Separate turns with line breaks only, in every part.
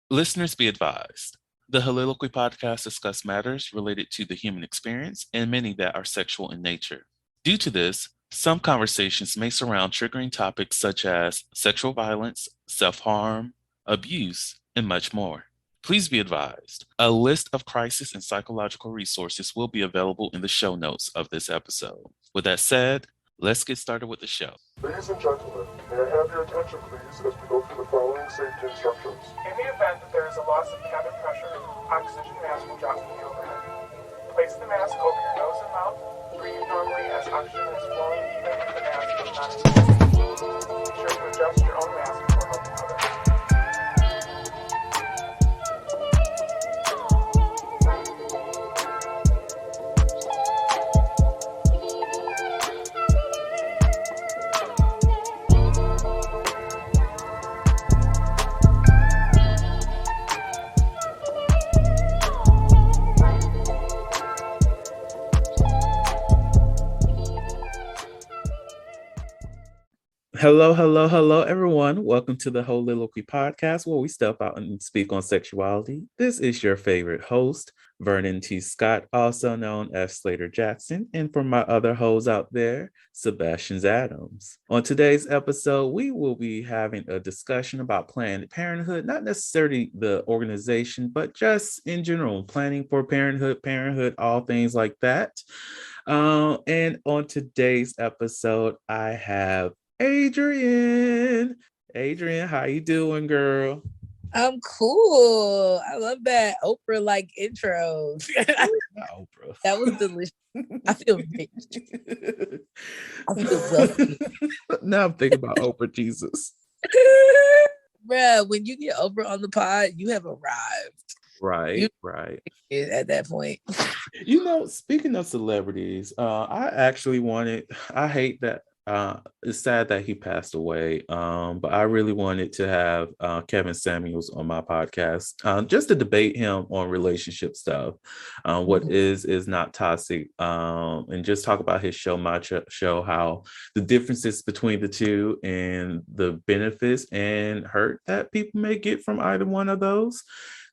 Listeners be advised. The Soliloquy podcast discuss matters related to the human experience and many that are sexual in nature. Due to this, some conversations may surround triggering topics such as sexual violence, self-harm, abuse, and much more. Please be advised, a list of crisis and psychological resources will be available in the show notes of this episode. With that said, let's get started with the show.
Ladies and gentlemen, may I have your attention please as we go through the following safety instructions.
In the event that there is a loss of cabin pressure, oxygen mask will drop from the overhead. Place the mask over your nose and mouth. Breathe normally as oxygen is flowing even if the mask is not inflated. Be sure to adjust your own mask before helping others.
Hello, everyone. Welcome to the Soliloquy podcast, where we step out and speak on sexuality. This is your favorite host, Vernon T. Scott, also known as Slaytor Jackson, and for my other hosts out there, Sebastian Adams. On today's episode, we will be having a discussion about Planned Parenthood, not necessarily the organization, but just in general, planning for parenthood, all things like that. And on today's episode, I have Adrian, how you doing, girl?
I'm cool. I love that Oprah-like intro.
Not Oprah.
That was delicious. I feel rich. I feel wealthy.
Now I'm thinking about Oprah, Jesus.
Bruh, when you get Oprah on the pod, you have arrived.
Right.
At that point.
You know, speaking of celebrities, I hate that. It's sad that he passed away, but I really wanted to have Kevin Samuels on my podcast just to debate him on relationship stuff, what is not toxic, and just talk about his show, show, how the differences between the two and the benefits and hurt that people may get from either one of those.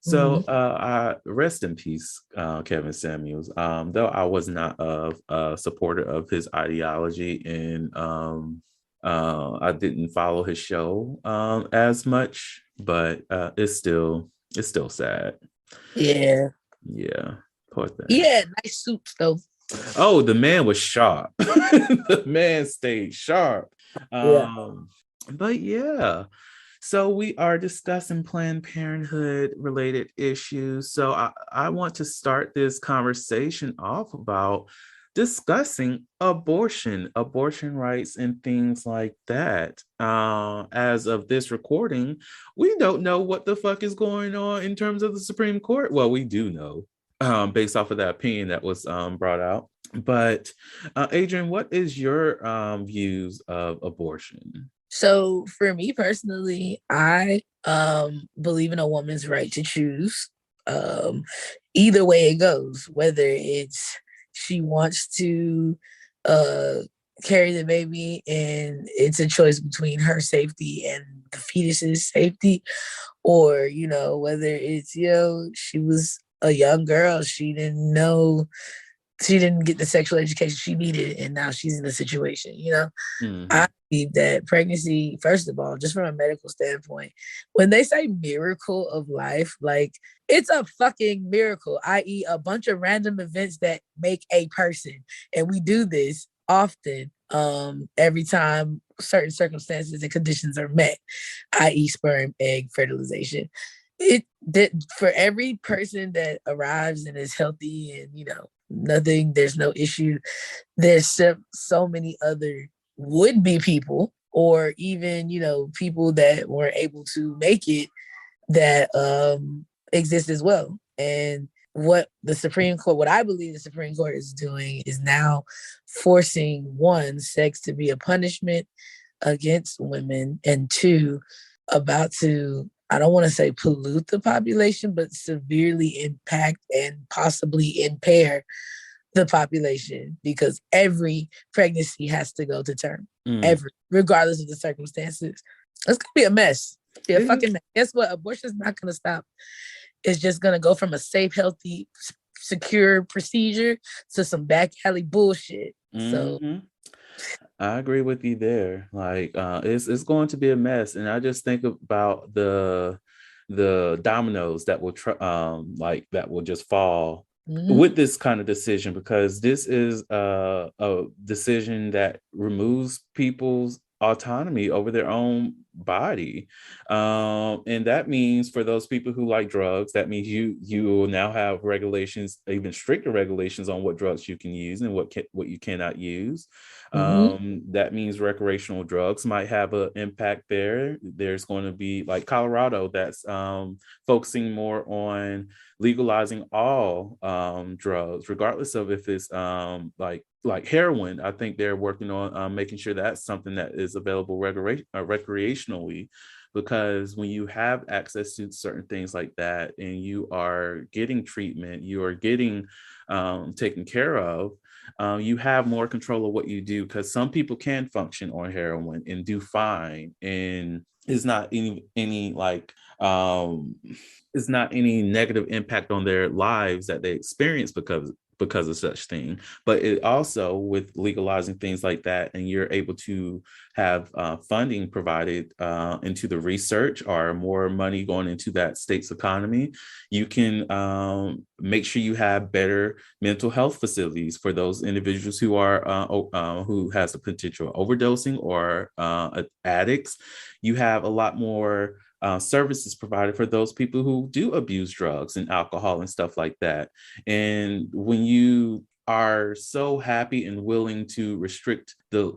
So I rest in peace, Kevin Samuels. Though I was not a supporter of his ideology, and I didn't follow his show as much, but it's still sad.
Yeah.
Poor thing.
Yeah, nice suits though.
Oh, the man was sharp. The man stayed sharp. But yeah. So we are discussing Planned Parenthood related issues. So I want to start this conversation off about discussing abortion rights and things like that. As of this recording, we don't know what the fuck is going on in terms of the Supreme Court. Well, we do know, based off of that opinion that was brought out. But Adrian, what is your views of abortion?
So for me personally, I believe in a woman's right to choose. Either way it goes, whether it's she wants to carry the baby and it's a choice between her safety and the fetus's safety, or, you know, whether it's, you know, she was a young girl, she didn't get the sexual education she needed, and now she's in a situation, you know. I believe that pregnancy, first of all, just from a medical standpoint, when they say miracle of life, like, it's a fucking miracle, i.e. a bunch of random events that make a person. And we do this often, every time certain circumstances and conditions are met, i.e. sperm, egg, fertilization. For every person that arrives and is healthy and, you know, there's no issue, there's so many other would-be people, or even, you know, people that weren't able to make it, that exist as well. And what I believe the Supreme Court is doing is now forcing, one, sex to be a punishment against women, and two, about to, I don't want to say pollute the population, but severely impact and possibly impair the population, because every pregnancy has to go to term, regardless of the circumstances. It's gonna be a mess. Yeah,
It
fucking
is.
guess what? Abortion's not gonna stop. It's just gonna go from a safe, healthy, secure procedure to some back alley bullshit. So
Hmm. I agree with you there. Like, it's going to be a mess, and I just think about the dominoes that will like that will just fall
mhm,
with this kind of decision, because this is a decision that removes people's autonomy over their own body, and that means for those people who like drugs, that means you will now have regulations, even stricter regulations on what drugs you can use and what you cannot use.
mhm,
That means recreational drugs might have an impact there. There's going to be like Colorado that's focusing more on legalizing all drugs, regardless of if it's like heroin. I think they're working on making sure that's something that is available recreationally, because when you have access to certain things like that and you are getting treatment, you are getting taken care of, you have more control of what you do, because some people can function on heroin and do fine, and it's not any like it's not any negative impact on their lives that they experience because of such thing. But it also, with legalizing things like that, and you're able to have funding provided into the research, or more money going into that state's economy, you can make sure you have better mental health facilities for those individuals who are who has the potential of overdosing or addicts. You have a lot more services provided for those people who do abuse drugs and alcohol and stuff like that. And when you are so happy and willing to restrict the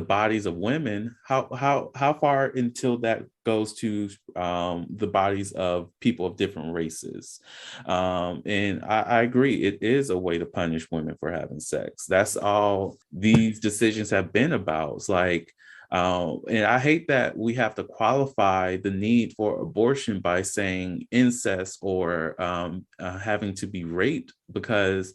bodies of women, how far until that goes to the bodies of people of different races? And I agree, it is a way to punish women for having sex. That's all these decisions have been about. It's like, and I hate that we have to qualify the need for abortion by saying incest or having to be raped, because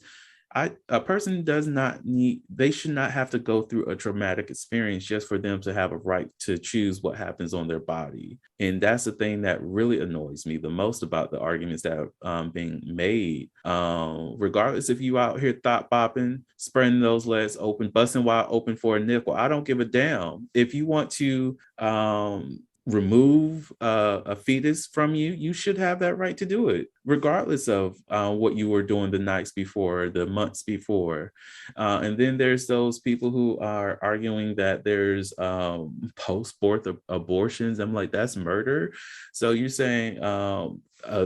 a person does not need, they should not have to go through a traumatic experience just for them to have a right to choose what happens on their body. And that's the thing that really annoys me the most about the arguments that are being made. Regardless if you out here thought bopping, spreading those legs open, busting wide open for a nickel, I don't give a damn. If you want to remove a fetus from you, you should have that right to do it, regardless of what you were doing the nights before, the months before. And then there's those people who are arguing that there's post-birth abortions. I'm like, that's murder. So you're saying a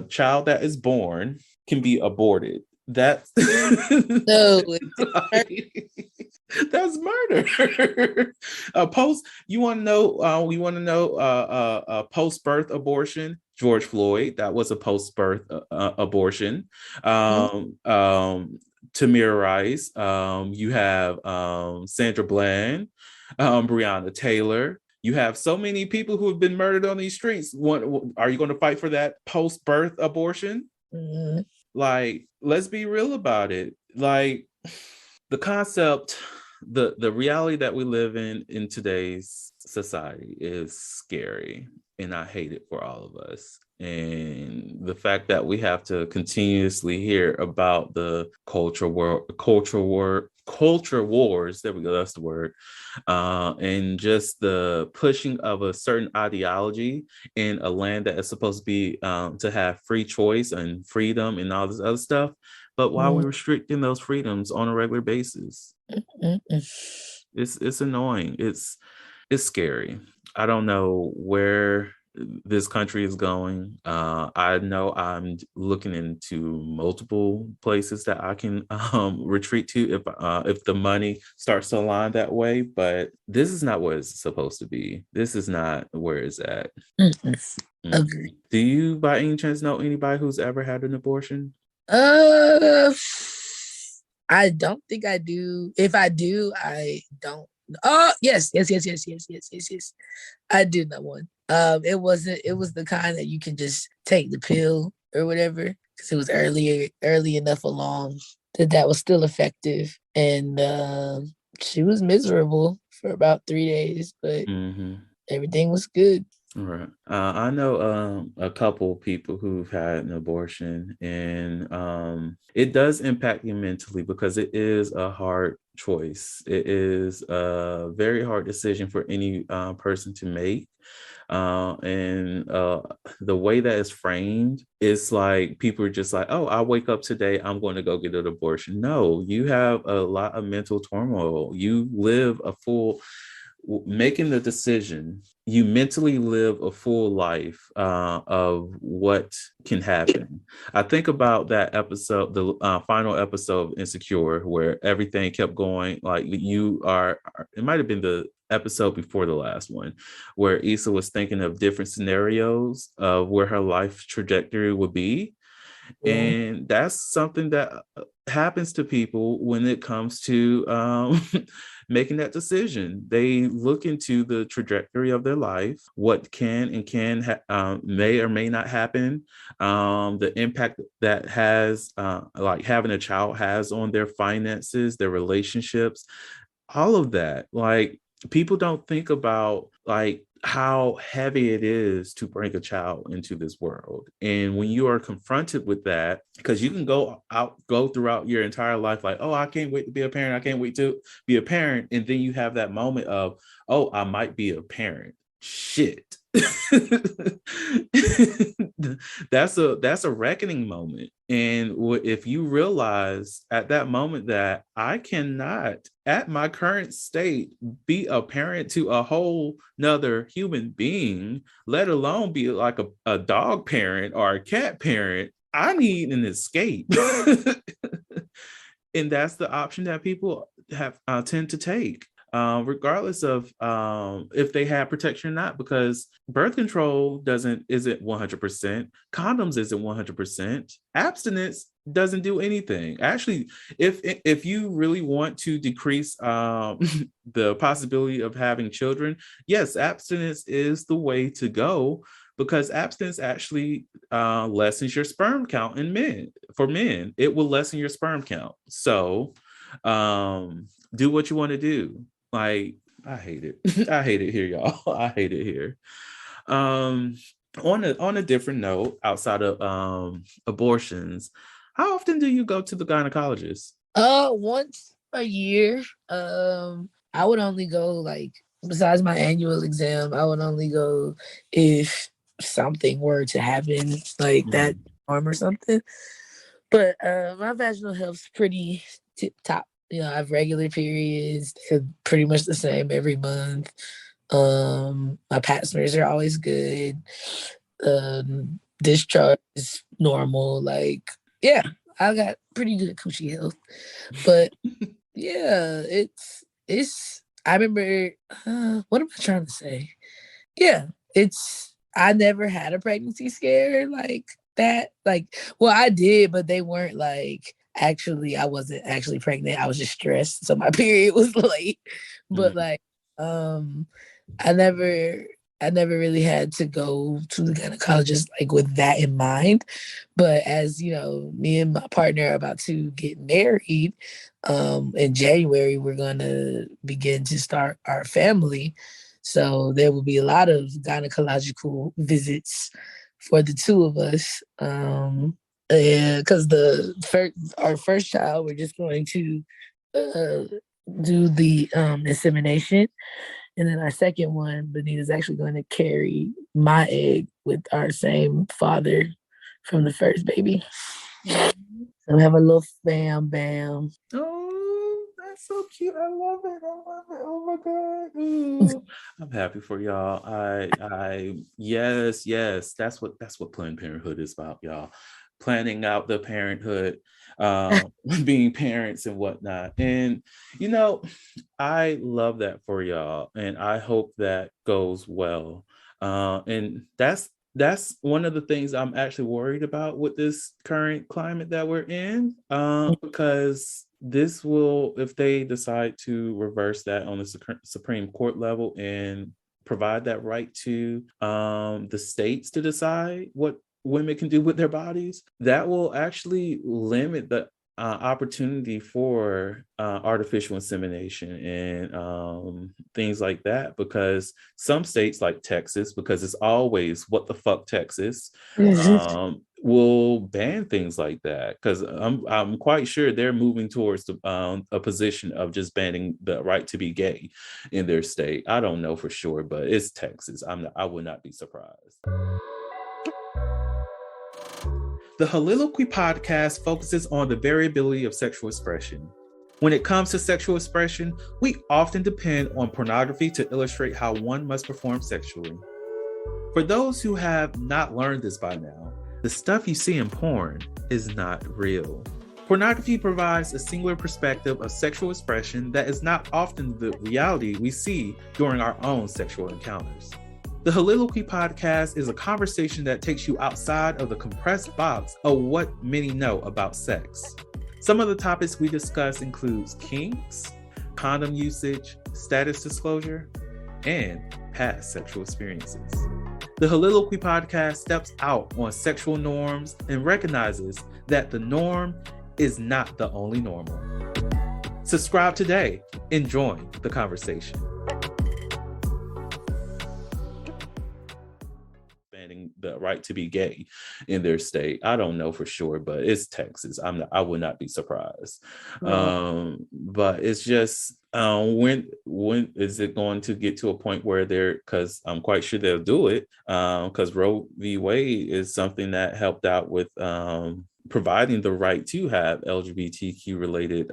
child that is born can be aborted? That's
no,
that's murder. Post, you want to know? We want to know post-birth abortion. George Floyd, that was a post-birth abortion. Tamir Rice. You have Sandra Bland, Breonna Taylor. You have so many people who have been murdered on these streets. Are you going to fight for that post-birth abortion?
mhm,
Like, let's be real about it. Like, the concept, the reality that we live in today's society is scary, and I hate it for all of us. And the fact that we have to continuously hear about the culture wars, there we go, that's the word, and just the pushing of a certain ideology in a land that is supposed to be to have free choice and freedom and all this other stuff, but while we're restricting those freedoms on a regular basis.
mhm,
It's annoying. It's scary. I don't know where this country is going. I know I'm looking into multiple places that I can retreat to if the money starts to align that way. But this is not where it's supposed to be. This is not where it's at.
mhm.
Mm.
Agree.
Do you, by any chance, know anybody who's ever had an abortion?
Uh, I don't think I do. If I do, I don't. Oh, yes. I do know one. It wasn't. It was the kind that you can just take the pill or whatever, because it was early enough along that was still effective, and she was miserable for about 3 days, but
Mm-hmm.
everything was good.
Right. I know a couple people who've had an abortion, and it does impact you mentally because it is a hard choice. It is a very hard decision for any person to make. And the way that it's framed, it's like people are just like, oh, I wake up today, I'm going to go get an abortion. No, you have a lot of mental turmoil. You live a full making the decision, you mentally live a full life of what can happen. I think about that episode, the final episode of Insecure, where everything kept going. Like you are, it might have been the episode before the last one, where Issa was thinking of different scenarios of where her life trajectory would be.
Yeah.
And that's something that happens to people when it comes to making that decision. They look into the trajectory of their life, what may or may not happen, the impact that has, like having a child has on their finances, their relationships, all of that. Like people don't think about like how heavy it is to bring a child into this world. And when you are confronted with that, because you can go throughout your entire life like, oh, I can't wait to be a parent. I can't wait to be a parent. And then you have that moment of, oh, I might be a parent. Shit. That's a reckoning moment. And if you realize at that moment that I cannot at my current state be a parent to a whole nother human being, let alone be like a dog parent or a cat parent, I need an escape. And that's the option that people have tend to take, regardless of if they have protection or not, because birth control isn't 100%, condoms isn't 100%, abstinence doesn't do anything. Actually, if you really want to decrease the possibility of having children, yes, abstinence is the way to go, because abstinence actually lessens your sperm count in men. For men, it will lessen your sperm count. So do what you want to do. Like, I hate it. I hate it here, y'all. I hate it here. Um, on a different note, outside of abortions, how often do you go to the gynecologist?
Once a year. I would only go like besides my annual exam, I would only go if something were to happen, like that
Mhm.
arm or something. But my vaginal health's pretty tip top. You know, I have regular periods. They're pretty much the same every month. My pap smears are always good. Discharge is normal. Like, yeah, I got pretty good coochie health. But yeah, it's. I remember. What am I trying to say? Yeah, it's. I never had a pregnancy scare like that. Like, well, I did, but they weren't like. Actually, I wasn't actually pregnant. I was just stressed, so my period was late. But
Mhm.
like, um, I never. I never really had to go to the gynecologist like with that in mind. But as you know, me and my partner are about to get married, in January, we're going to begin to start our family. So there will be a lot of gynecological visits for the two of us. Because our first child, we're just going to uh, do the insemination, and then our second one, Benita's actually going to carry my egg with our same father from the first baby. So we have a little fam bam.
Oh, that's so cute. I love it. I love it. Oh my God. Ooh. I'm happy for y'all. Yes, yes. That's what Planned Parenthood is about, y'all. Planning out the parenthood, being parents and whatnot. And you know, I love that for y'all. And I hope that goes well. And that's one of the things I'm actually worried about with this current climate that we're in, because this will, if they decide to reverse that on the Supreme Court level and provide that right to the states to decide what women can do with their bodies, that will actually limit the opportunity for artificial insemination and things like that, because some states like Texas, because it's always what the fuck Texas, will ban things like that, because I'm quite sure they're moving towards a position of just banning the right to be gay in their state. I don't know for sure, but it's Texas. I would not be surprised. The Holiloquy podcast focuses on the variability of sexual expression. When it comes to sexual expression, we often depend on pornography to illustrate how one must perform sexually. For those who have not learned this by now, the stuff you see in porn is not real. Pornography provides a singular perspective of sexual expression that is not often the reality we see during our own sexual encounters. The Holiloquy podcast is a conversation that takes you outside of the compressed box of what many know about sex. Some of the topics we discuss includes kinks, condom usage, status disclosure, and past sexual experiences. The Holiloquy podcast steps out on sexual norms and recognizes that the norm is not the only normal. Subscribe today and join the conversation. The right to be gay in their state. I don't know for sure, but it's Texas. I would not be surprised. But it's just when is it going to get to a point where because I'm quite sure they'll do it, because Roe v. Wade is something that helped out with providing the right to have LGBTQ related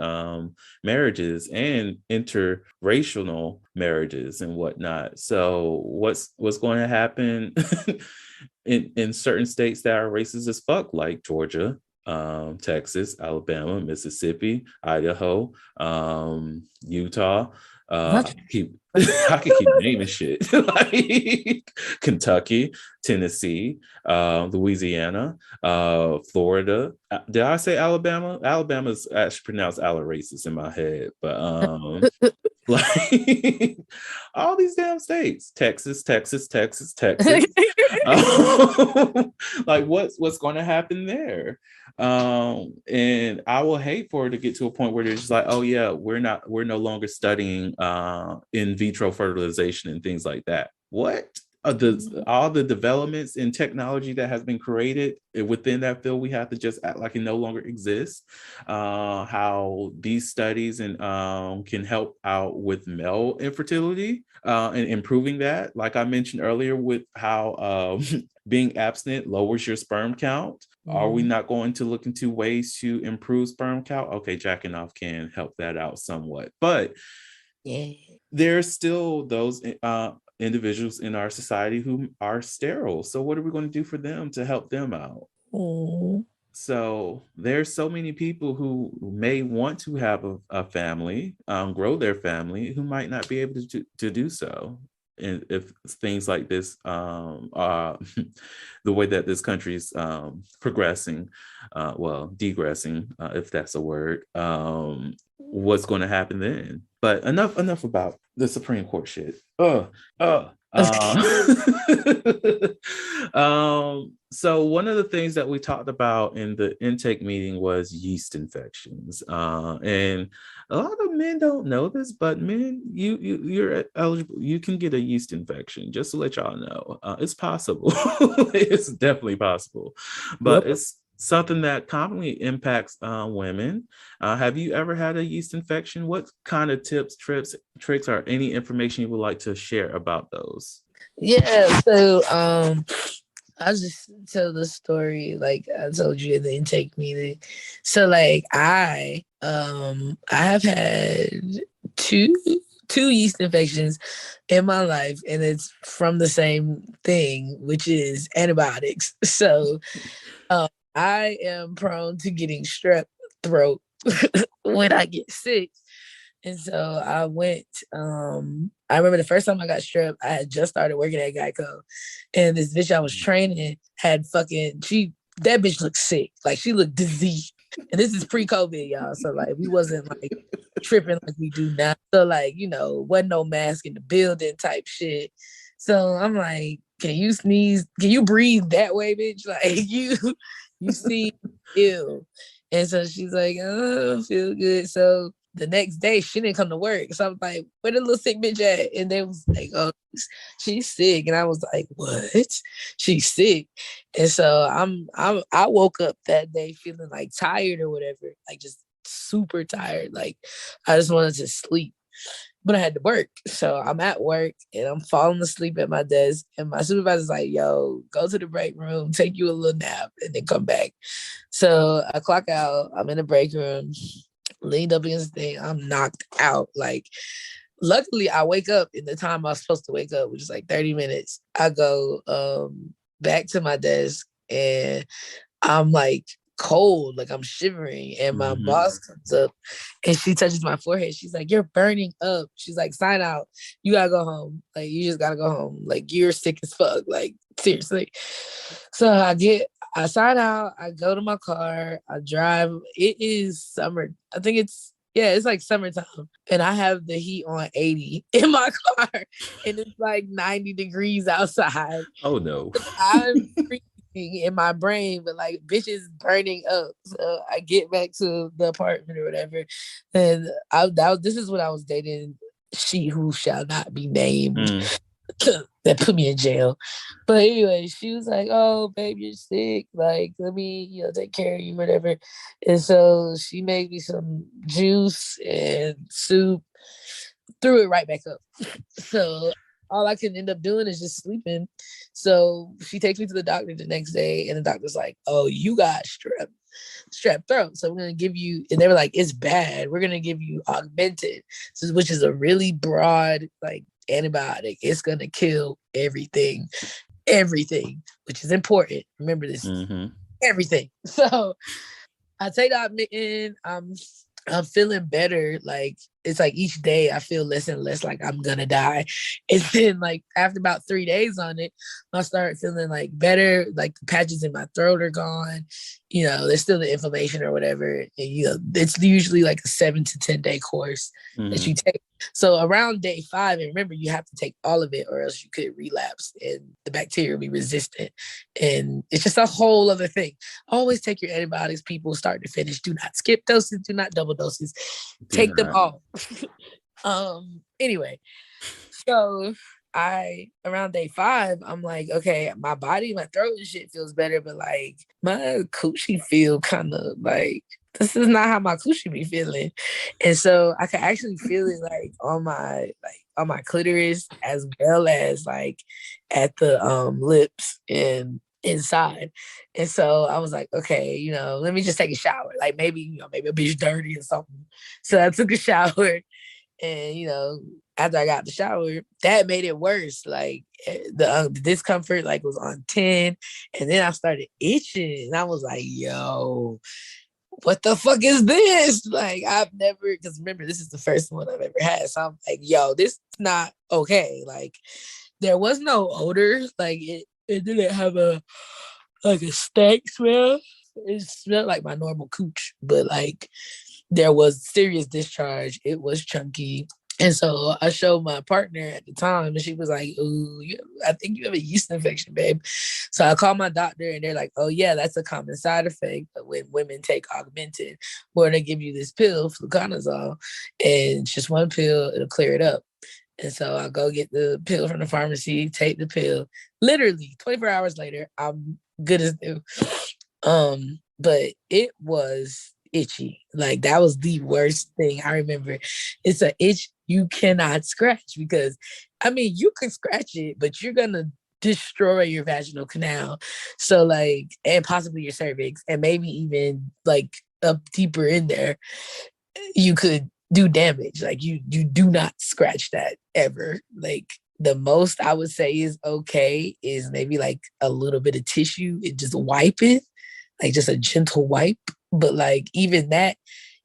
marriages and interracial marriages and whatnot. So what's going to happen in certain states that are racist as fuck, like Georgia, Texas, Alabama, Mississippi, Idaho, Utah. I could keep naming shit. Like Kentucky, Tennessee, Louisiana, Florida. Did I say Alabama? Alabama's actually pronounced Ala racist in my head, but like all these damn states, Texas. Like what's going to happen there? And I will hate for it to get to a point where they're just like, oh yeah, we're no longer studying in vitro fertilization and things like that. What? All the developments in technology that has been created within that field, we have to just act like it no longer exists. How these studies and can help out with male infertility and improving that, like I mentioned earlier, with how being abstinent lowers your sperm count. Are we not going to look into ways to improve sperm count? Okay, jacking off can help that out somewhat, but there's still those individuals in our society who are sterile. So what are we going to do for them to help them out? So there's so many people who may want to have a family, grow their family, who might not be able to do so. And if things like this, the way that this country's progressing, degressing, if that's a word, what's going to happen then? But enough about the Supreme Court shit. So one of the things that we talked about in the intake meeting was yeast infections. And a lot of men don't know this, but men, you're eligible. You can get a yeast infection, just to let y'all know. It's possible. It's definitely possible, but it's something that commonly impacts women. Have you ever had a yeast infection? What kind of tips, tricks, or any information you would like to share about those?
Yeah, so I'll just tell the story like I told you in the intake meeting. So like I have had two yeast infections in my life, and it's from the same thing, which is antibiotics. So I am prone to getting strep throat when I get sick. And so I went, I remember the first time I got strep, I had just started working at Geico. And this bitch I was training had that bitch looked sick. Like she looked diseased. And this is pre-COVID, y'all. So like we wasn't like tripping like we do now. So like, wasn't no mask in the building type shit. So I'm like, can you sneeze? Can you breathe that way, bitch? Like you seem ill. And so she's like, oh, I feel good. So the next day she didn't come to work. So I was like, where the little sick bitch at? And they was like, oh, she's sick. And I was like, what? She's sick. And so I woke up that day feeling like tired or whatever, like just super tired. Like I just wanted to sleep. But I had to work. So I'm at work and I'm falling asleep at my desk. And my supervisor's like, yo, go to the break room, take you a little nap, and then come back. So I clock out. I'm in the break room, leaned up against the thing. I'm knocked out. Like, luckily, I wake up in the time I was supposed to wake up, which is like 30 minutes. I go back to my desk and I'm like cold, like I'm shivering. And my boss comes up and she touches my forehead. She's like, you're burning up. She's like, sign out. You gotta go home. Like, you just gotta go home. Like, you're sick as fuck. Like, seriously. So I sign out. I go to my car. I drive. It is summer. I think it's like summertime. And I have the heat on 80 in my car. And it's like 90 degrees outside.
Oh no.
I'm freezing in my brain, but like bitch is burning up. So I get back to the apartment or whatever. And this is when I was dating she who shall not be named. That put me in jail. But anyway, she was like, oh, babe, you're sick. Like, let me, take care of you, whatever. And so she made me some juice and soup, threw it right back up. So all I can end up doing is just sleeping. So she takes me to the doctor the next day, and the doctor's like, oh, you got strep throat. So we're going to give you, and they were like, it's bad. We're going to give you augmented, which is a really broad, like, antibiotic. It's going to kill everything, which is important. Remember this, everything. So I take out mitten. I'm feeling better. Like, it's like each day I feel less and less like I'm gonna die. And then like after about 3 days on it, I start feeling like better. Like the patches in my throat are gone. There's still the inflammation or whatever. And it's usually like a 7 to 10 day course that you take. So around day 5, and remember, you have to take all of it or else you could relapse and the bacteria will be resistant. And it's just a whole other thing. Always take your antibiotics, people, start to finish. Do not skip doses, do not double doses. Take them all. Anyway, so around day 5, I'm like, okay, my body, my throat and shit feels better, but like my coochie feel kind of like, this is not how my coochie be feeling. And so I can actually feel it like on my clitoris, as well as like at the lips and inside. And so I was like, okay, let me just take a shower. Like maybe a bitch dirty or something. So I took a shower. And after I got the shower, that made it worse. Like the discomfort like was on 10, and then I started itching, and I was like, "Yo, what the fuck is this?" Like I've never, because remember, this is the first one I've ever had. So I'm like, "Yo, this is not okay." Like there was no odor. Like it didn't have a stank smell. It smelled like my normal cooch, but like there was serious discharge. It was chunky. And so I showed my partner at the time, and she was like, ooh, I think you have a yeast infection, babe. So I called my doctor, and they're like, oh, yeah, that's a common side effect when women take augmented, where they give you this pill, fluconazole, and just one pill, it'll clear it up. And so I go get the pill from the pharmacy, take the pill. Literally 24 hours later, I'm good as new. But it was itchy. Like that was the worst thing. I remember it's an itch you cannot scratch, because you can scratch it, but you're gonna destroy your vaginal canal. So like, and possibly your cervix, and maybe even like up deeper in there, you could do damage. Like you do not scratch that ever. Like the most I would say is okay is maybe like a little bit of tissue and just wipe it, like just a gentle wipe. But like even that,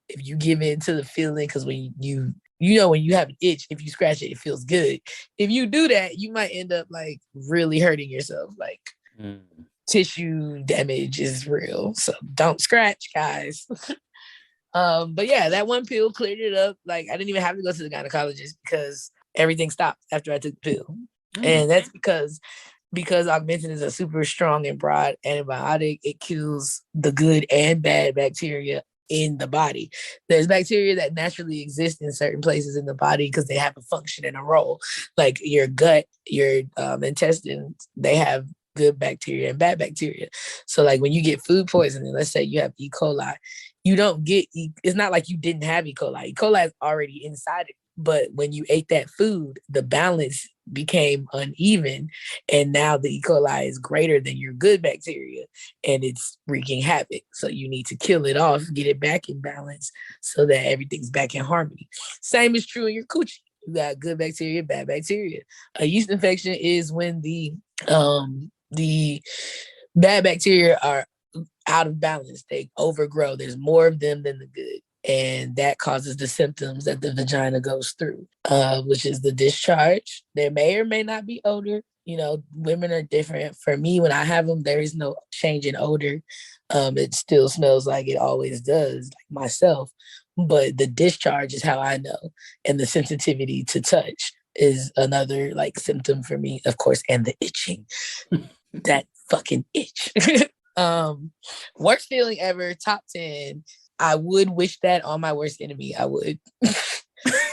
if you give in to the feeling, because when when you have an itch, if you scratch it, it feels good. If you do that, you might end up like really hurting yourself. Like tissue damage is real. So don't scratch, guys. But yeah, that one pill cleared it up. Like I didn't even have to go to the gynecologist because everything stopped after I took the pill. And that's because because augmentin is a super strong and broad antibiotic, it kills the good and bad bacteria in the body. There's bacteria that naturally exist in certain places in the body because they have a function and a role. Like your gut, your intestines, they have good bacteria and bad bacteria. So like when you get food poisoning, let's say you have E. coli, you don't get, it's not like you didn't have E. coli. E. coli is already inside of you. But when you ate that food, the balance became uneven. And now the E. coli is greater than your good bacteria and it's wreaking havoc. So you need to kill it off, get it back in balance so that everything's back in harmony. Same is true in your coochie. You got good bacteria, bad bacteria. A yeast infection is when the bad bacteria are out of balance. They overgrow. There's more of them than the good. And that causes the symptoms that the vagina goes through, which is the discharge. There may or may not be odor. You know, women are different. For me, when I have them, there is no change in odor. It still smells like it always does, like myself. But the discharge is how I know. And the sensitivity to touch is another like symptom for me, of course, and the itching. That fucking itch. Worst feeling ever, top 10. I would wish that on my worst enemy. I would.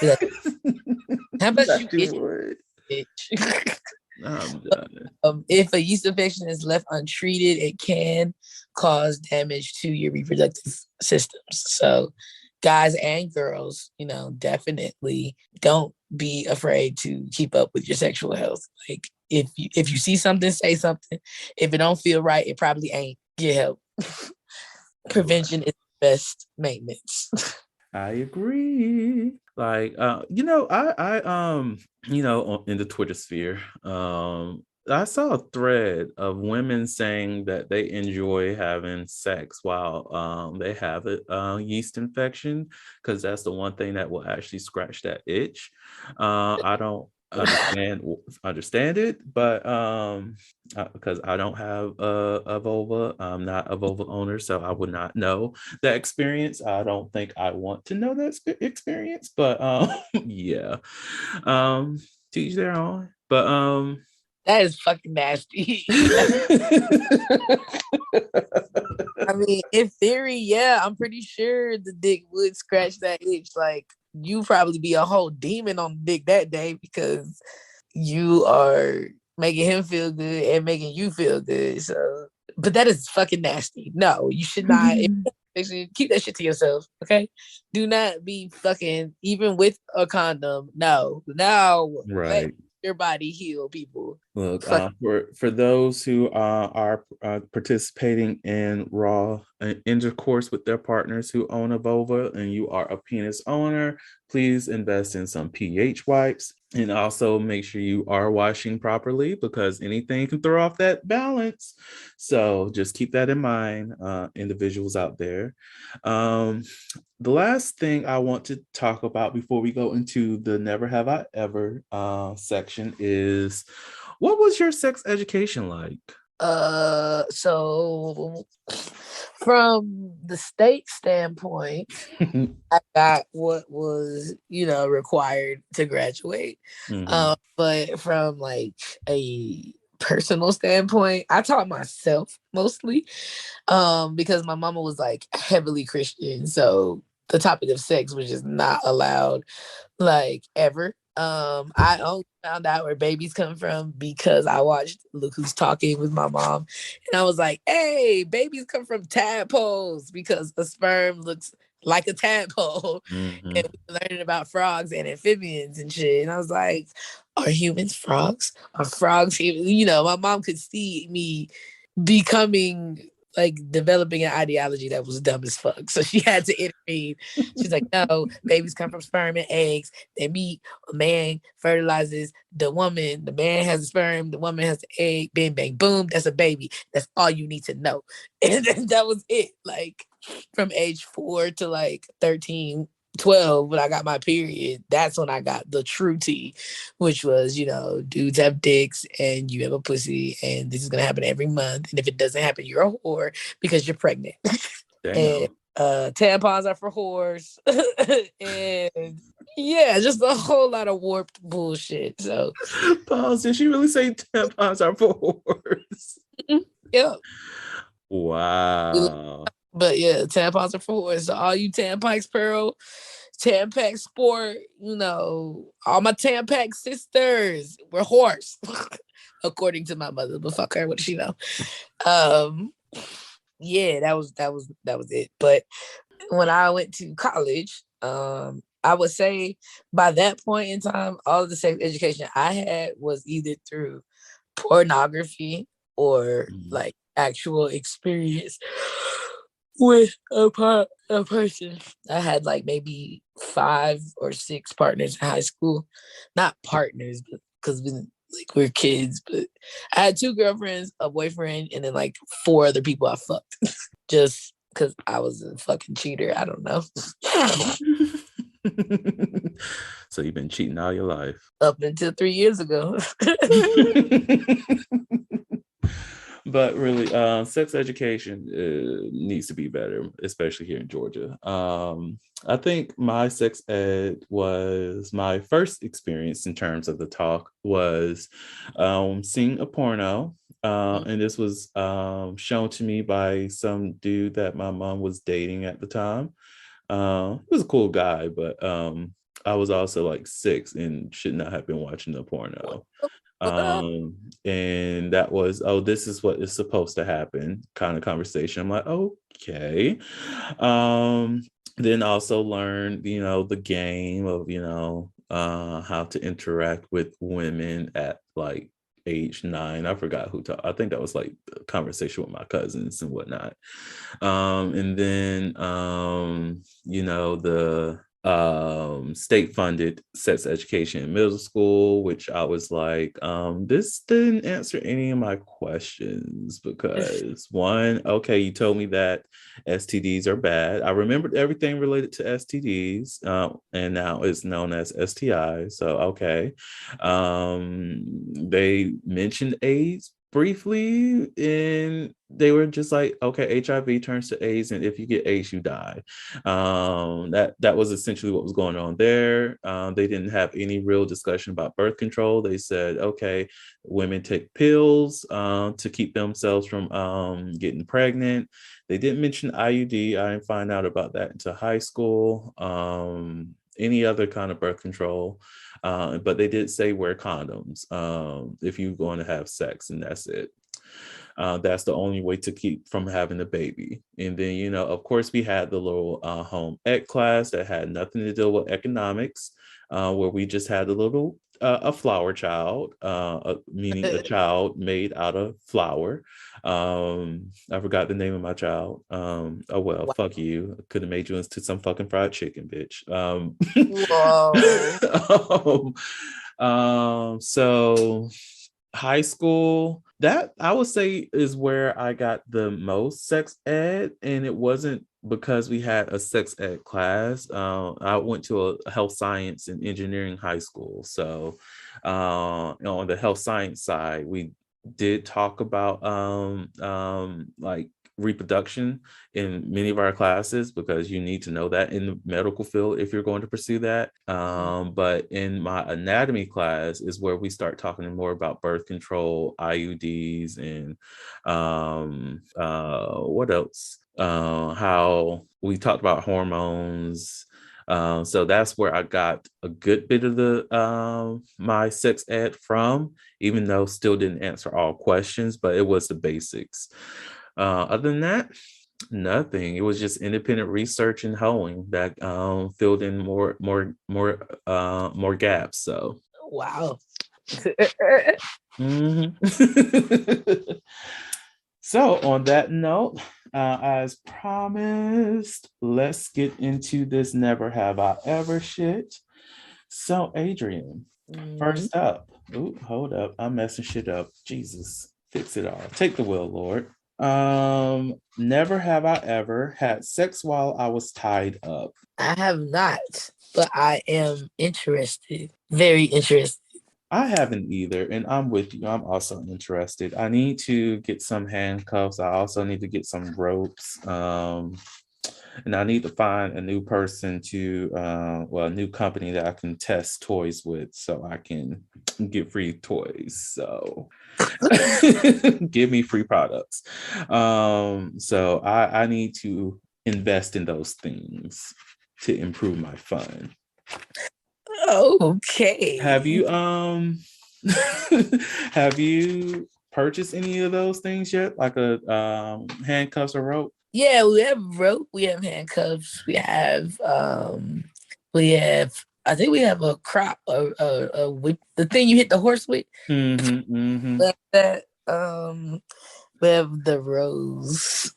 Like, how about you itch?
I'm done.
If a yeast infection is left untreated, it can cause damage to your reproductive systems. So guys and girls, you know, definitely don't be afraid to keep up with your sexual health. Like if you see something, say something. If it don't feel right, it probably ain't. Get help. Prevention is best maintenance.
I agree. Like, you know, you know, in the Twitter sphere, I saw a thread of women saying that they enjoy having sex while they have a yeast infection because that's the one thing that will actually scratch that itch. I don't understand it, but because I don't have a vulva, I'm not a vulva owner, so I would not know that experience. I don't think I want to know that experience, but yeah, to each their own. But
that is fucking nasty. I mean, in theory, yeah, I'm pretty sure the dick would scratch that itch. Like, you probably be a whole demon on the dick that day because you are making him feel good and making you feel good. So, but that is fucking nasty. No, you should not. Keep that shit to yourself, okay? Do not be fucking even with a condom. No,
right.
Let your body heal, people.
Look, for those who are participating in raw intercourse with their partners who own a vulva and you are a penis owner, please invest in some pH wipes and also make sure you are washing properly because anything can throw off that balance. So just keep that in mind, individuals out there. The last thing I want to talk about before we go into the Never Have I Ever section is, what was your sex education like?
So from the state standpoint, I got what was, you know, required to graduate.
Mm-hmm.
But from like a personal standpoint, I taught myself mostly because my mama was like heavily Christian. So the topic of sex was just not allowed, like, ever. I only found out where babies come from because I watched Look Who's Talking with my mom, and I was like, "Hey, babies come from tadpoles because a sperm looks like a tadpole."
Mm-hmm.
And we were learning about frogs and amphibians and shit, and I was like, "Are humans frogs? Are frogs human?" You know, my mom could see me becoming like developing an ideology that was dumb as fuck. So she had to intervene. She's like, no, babies come from sperm and eggs. They meet, a man fertilizes the woman, the man has the sperm, the woman has the egg, bang, bang, boom, that's a baby. That's all you need to know. And then that was it. Like from age 4 to like 13, 12, when I got my period, that's when I got the true tea, which was, you know, dudes have dicks and you have a pussy and this is going to happen every month. And if it doesn't happen, you're a whore because you're pregnant. And tampons are for whores. And Yeah, just a whole lot of warped bullshit. So,
Pause. Did she really say tampons are for whores?
yeah.
Wow.
But yeah, tampons are for whores. So all you Tampax Pearl, Tampax Sport, all my Tampax sisters were whores. According to my mother, but fuck her, what does she know? Um, yeah, that was it. But when I went to college, I would say by that point in time, all of the sex education I had was either through pornography or
Mhm.
like actual experience with a person. I had like maybe 5 or 6 partners in high school, not partners, but because we're kids. But I had 2 girlfriends, a boyfriend, and then like 4 other people I fucked, just because I was a fucking cheater. I don't know.
So you've been cheating all your life.
Up until 3 years ago.
But really, sex education needs to be better, especially here in Georgia. I think my sex ed was my first experience in terms of the talk was seeing a porno. And this was shown to me by some dude that my mom was dating at the time. He was a cool guy, but I was also like 6 and should not have been watching the porno. And that was, oh, this is what is supposed to happen kind of conversation. I'm like, okay. Then also learned, the game of, how to interact with women at like age 9. I forgot who talked. I think that was like a conversation with my cousins and whatnot. And then the state funded sex education in middle school, which I was like, this didn't answer any of my questions because one, okay, you told me that STDs are bad. I remembered everything related to STDs, and now it's known as STI. So okay. They mentioned AIDS briefly, and they were just like, okay, HIV turns to AIDS, and if you get AIDS, you die. That was essentially what was going on there. They didn't have any real discussion about birth control. They said, okay, women take pills to keep themselves from getting pregnant. They didn't mention IUD. I didn't find out about that until high school. Any other kind of birth control. But they did say wear condoms if you're going to have sex, and that's it. That's the only way to keep from having a baby. And then, of course, we had the little home ec class that had nothing to do with economics, where we just had a flower child, meaning a child made out of flour. I forgot the name of my child. Oh well,
Wow.
fuck you. Could have made you into some fucking fried chicken, bitch.
Whoa.
So high school, that I would say is where I got the most sex ed, and it wasn't because we had a sex ed class. I went to a health science and engineering high school, so on the health science side, we did talk about like reproduction in many of our classes because you need to know that in the medical field if you're going to pursue that. But in my anatomy class is where we start talking more about birth control, IUDs, and what else? How we talked about hormones. So that's where I got a good bit of the my sex ed from, even though still didn't answer all questions, but it was the basics. Other than that, nothing. It was just independent research and hoeing that filled in more gaps. So
Wow.
mhm. So on that note, as promised, let's get into this never have I ever shit. So Adrian, first up. Ooh, hold up. I'm messing shit up. Jesus. Fix it all. Take the wheel, Lord. Never have I ever had sex while I was tied up.
I have not, but I am interested. Very interested.
I haven't either, and I'm with you. I'm also interested. I need to get some handcuffs. I also need to get some ropes. and I need to find a new person to, a new company that I can test toys with, so I can get free toys. So give me free products. So I need to invest in those things to improve my fun.
Okay.
Have you have you purchased any of those things yet? Like a handcuffs or rope?
Yeah, we have rope, we have handcuffs, we have I think we have a crop, a whip, the thing you hit the horse with.
Mm-hmm, mm-hmm.
Like that. We have the rose.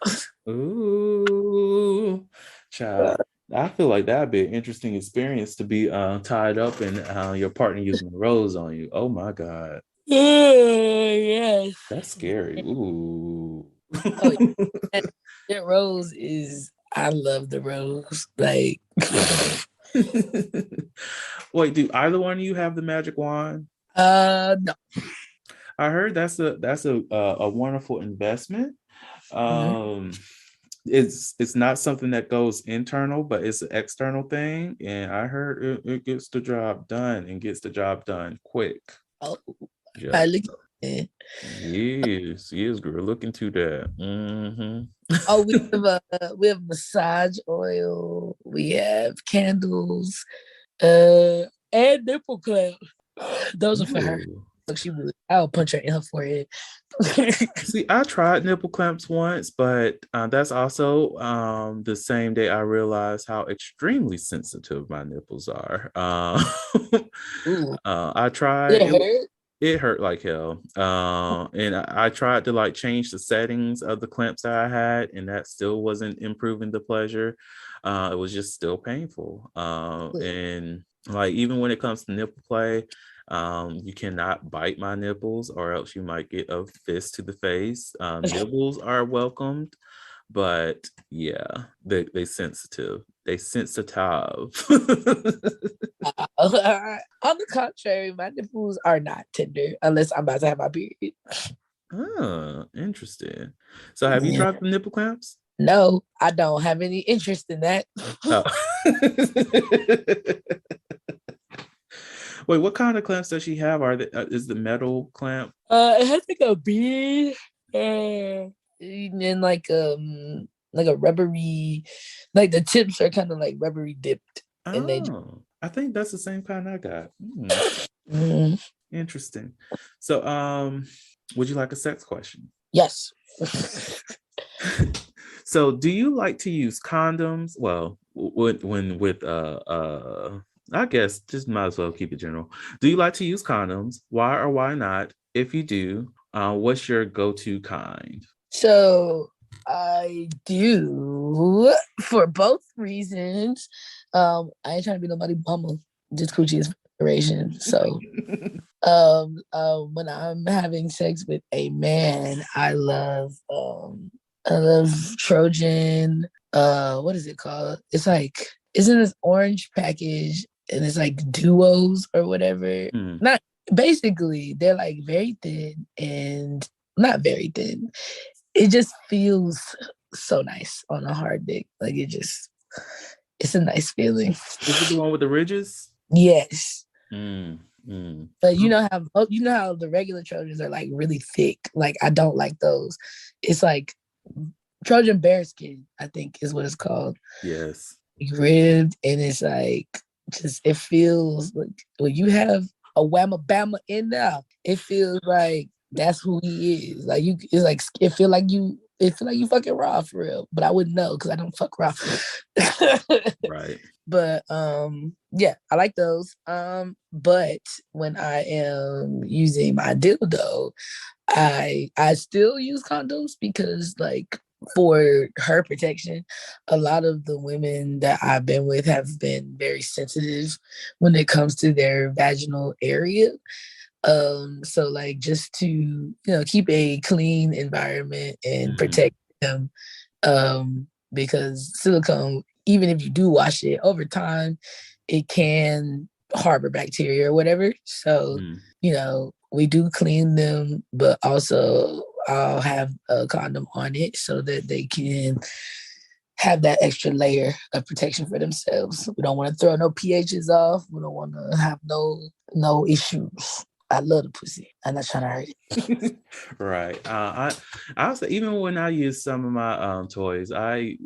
Ooh, child. I feel like that'd be an interesting experience to be tied up and your partner using a rose on you. Oh my God.
Yes.
That's scary. Ooh.
Oh, yeah. That rose is, I love the rose. Like,
Wait, do either one of you have the magic wand?
no.
I heard that's a wonderful investment.
Mhm.
Um, it's not something that goes internal, but it's an external thing, and I heard it gets the job done and gets the job done quick.
Oh,
Yeah.
I look at it.
Yes, girl. Look into that. Mm-hmm.
Oh, we have massage oil, we have candles, and nipple clamps. Those are for her.
Ooh.
Look, I'll punch her in her forehead.
See, I tried nipple clamps once, but that's also the same day I realized how extremely sensitive my nipples are.
Ooh,
I tried
it
it.
hurt.
It hurt like hell. And I tried to like change the settings of the clamps that I had, and that still wasn't improving the pleasure. It was just still painful. And like even when it comes to nipple play, you cannot bite my nipples, or else you might get a fist to the face. Nibbles are welcomed, but yeah, they sensitive. They sensitive.
On the contrary, my nipples are not tender unless I'm about to have my period.
Oh, interesting. So have you
Yeah.
tried the nipple clamps?
No, I don't have any interest in that.
Oh. Wait, what kind of clamps does she have? Are they, is the metal clamp?
It has like a bead and then like a rubbery, like the tips are kind of like rubbery dipped, and they.
Oh, I think that's the same kind I got.
Mm,
Interesting. So, would you like a sex question?
yes.
So, do you like to use condoms? Well, when with I guess just might as well keep it general. Do you like to use condoms? Why or why not? If you do, what's your go-to kind?
So I do for both reasons. I ain't trying to be nobody mama, just Coochie inspiration. So when I'm having sex with a man, I love Trojan. What is it called? It's like it's in this orange package and it's like duos or whatever.
Hmm.
Not basically they're like very thin and not very thin. It just feels so nice on a hard dick. Like it's a nice feeling.
Is it the one with the ridges?
Yes.
Mm, mm.
But you know how the regular Trojans are like really thick. Like I don't like those. It's like Trojan bearskin, I think is what it's called.
Yes.
Ribbed, and it's like just it feels like when you have a Whamma Bama in there, it feels like that's who he is. Like you, it's like it feel like you fucking raw for real. But I wouldn't know because I don't fuck raw.
Right.
But yeah, I like those. But when I am using my dildo, I still use condoms because like for her protection, a lot of the women that I've been with have been very sensitive when it comes to their vaginal area. So like just to keep a clean environment and
Mhm.
protect them, because silicone, even if you do wash it over time, it can harbor bacteria or whatever. So
Mhm.
we do clean them, but also I'll have a condom on it so that they can have that extra layer of protection for themselves. We don't want to throw no pHs off. We don't want to have no issues. I love the pussy. I'm not trying to hurt it.
Right. I also, even when I use some of my toys, I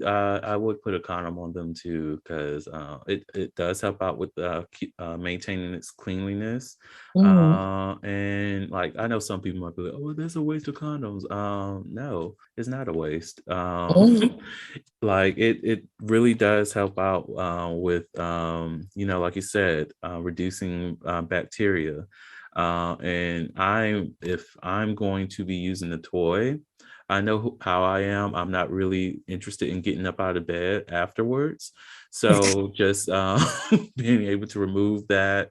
would put a condom on them too, because it does help out with maintaining its cleanliness. And like, I know some people might be like, oh, that's a waste of condoms. No, it's not a waste. Like it really does help out with like you said, reducing bacteria. And if I'm going to be using the toy, I know how I am. I'm not really interested in getting up out of bed afterwards. So just being able to remove that.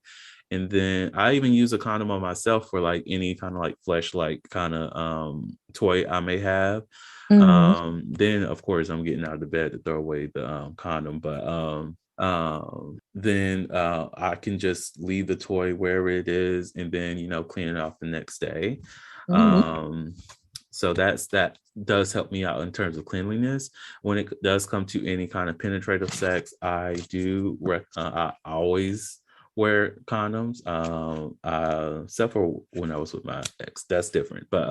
And then I even use a condom on myself for like any kind of like fleshlight kind of toy I may have. Then of course I'm getting out of bed to throw away the condom, but then I can just leave the toy wherever it is and then clean it off the next day. So that does help me out in terms of cleanliness. When it does come to any kind of penetrative sex, I always wear condoms, except for when I was with my ex. That's different, but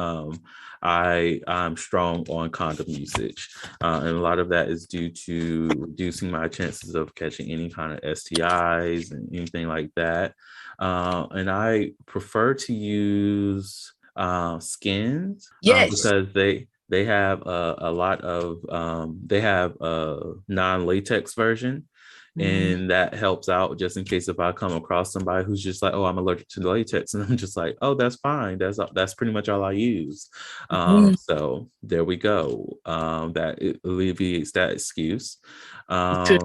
I'm strong on condom usage, and a lot of that is due to reducing my chances of catching any kind of STIs and anything like that. And I prefer to use skins, because they have a lot of they have a non-latex version. And that helps out just in case if I come across somebody who's just like, oh, I'm allergic to latex. And I'm just like, oh, that's fine. That's pretty much all I use. So there we go. That it alleviates that excuse. I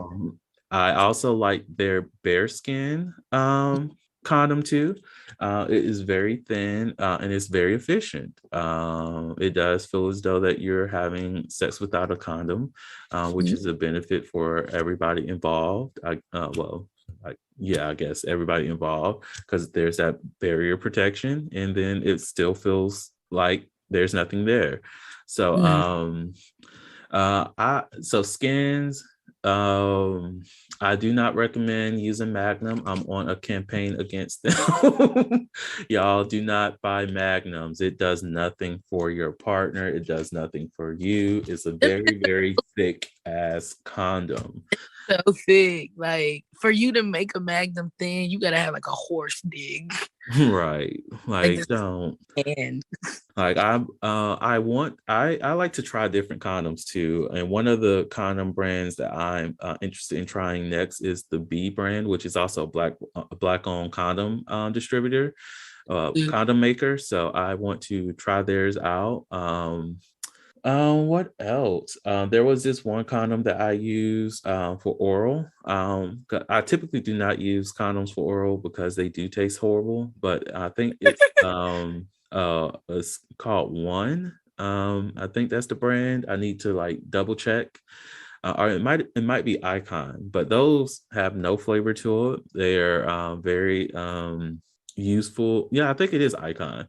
also like their bare skin condom too. It is very thin and it's very efficient. It does feel as though that you're having sex without a condom, which is a benefit for everybody involved. I guess everybody involved, because there's that barrier protection, and then it still feels like there's nothing there. So skins. I do not recommend using Magnum. I'm on a campaign against them. Y'all do not buy Magnums. It does nothing for your partner. It does nothing for you. It's a very, very thick ass condom.
So thick. Like, for you to make a Magnum thin, you gotta have like a horse dig.
Right. Like don't.
And
like I like to try different condoms too. And one of the condom brands that I'm interested in trying next is the B brand, which is also a black owned condom distributor, condom maker. So I want to try theirs out. What else? There was this one condom that I use for oral. I typically do not use condoms for oral because they do taste horrible, but I think it's called One. I think that's the brand. I need to like double check. Or it might be Icon, but those have no flavor to it. They're very useful. Yeah, I think it is Icon.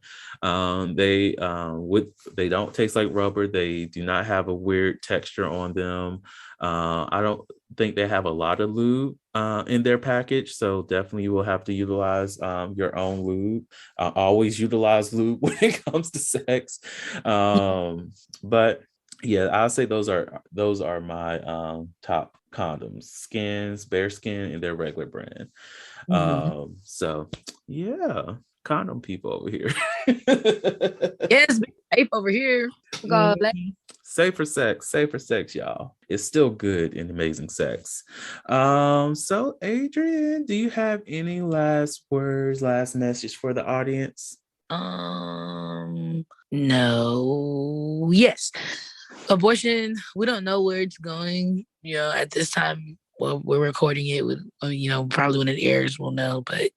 They don't taste like rubber. They do not have a weird texture on them. I don't think they have a lot of lube in their package, so definitely you will have to utilize your own lube. Always utilize lube when it comes to sex. But yeah, I'll say those are my top condoms: Skins, Bare Skin, and their regular brand. So yeah, condom people over here.
Yes, be safe over here.
Safer sex, y'all. It's still good in amazing sex. So Adrian, do you have any last words, last message for the audience?
No. Yes. Abortion, we don't know where it's going. At this time, well, we're recording it with, probably when it airs, we'll know. But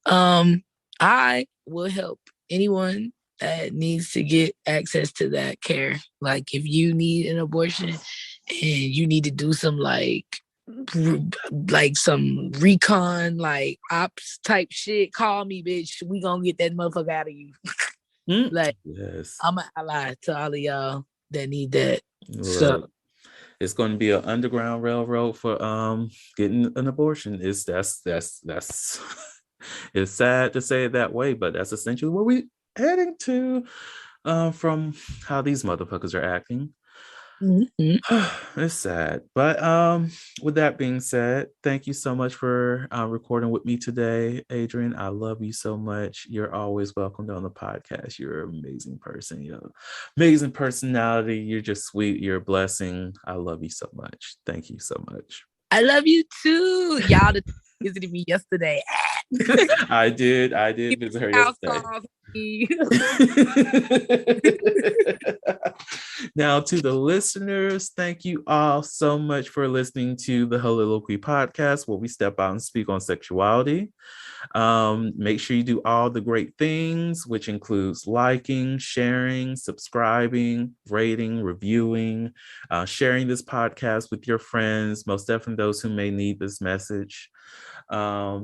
I will help anyone that needs to get access to that care. Like, if you need an abortion and you need to do some like some recon, like ops type shit, call me, bitch. We gonna get that motherfucker out of you. Like, yes. I'm an ally to all of y'all that need that.
Look, it's going to be an underground railroad for getting an abortion. That's it's sad to say it that way, but that's essentially where we heading to from how these motherfuckers are acting. It's sad, but with that being said, thank you so much for recording with me today, Adrian. I love you so much. You're always welcomed on the podcast. You're an amazing person. You know, amazing personality. You're just sweet. You're a blessing. I love you so much. Thank you so much.
I love you too. Y'all visited me yesterday.
I did visit her yesterday. Now, to the listeners, thank you all so much for listening to the Holiloquy podcast, where we step out and speak on sexuality. Make sure you do all the great things, which includes liking, sharing, subscribing, rating, reviewing, sharing this podcast with your friends, most definitely those who may need this message.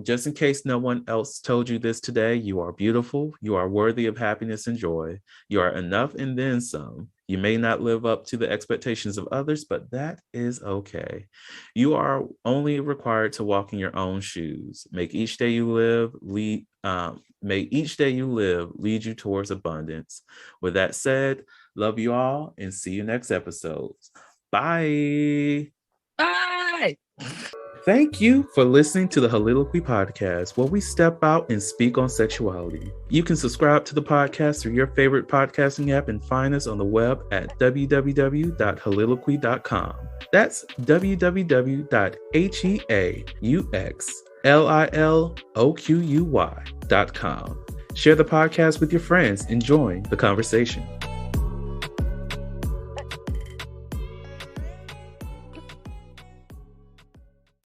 Just in case no one else told you this today, you are beautiful. You are worthy of happiness and joy. You are enough and then some. You may not live up to the expectations of others, but that is okay. You are only required to walk in your own shoes. Make each day you live lead you towards abundance. With that said, love you all and see you next episodes. Bye.
Bye.
Thank you for listening to the Holiloquy podcast, where we step out and speak on sexuality. You can subscribe to the podcast through your favorite podcasting app and find us on the web at www.holiloquy.com. That's www.heauxliloquy.com. Share the podcast with your friends and join the conversation.